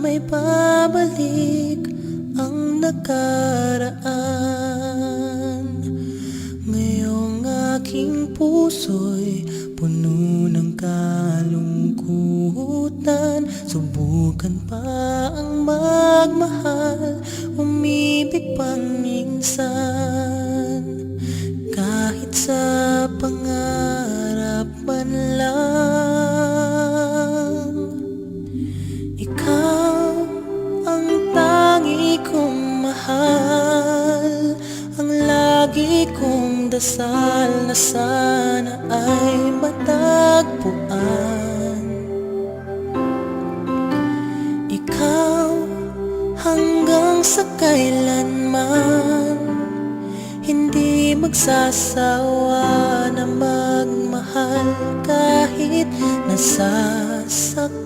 may babalik ang nakaraan. Ngayong aking puso'y puno ng kalungkutan. Subukan pa ang magmahal, umibig pang minsan. Kahit sa pangarap man lang, ikaw ang tangi kong mahal. Ang lagi kong dasal na sana ay matagpuan. Ikaw hanggang sa kailanman, hindi magsasawa na magmahal kahit nasasaktan.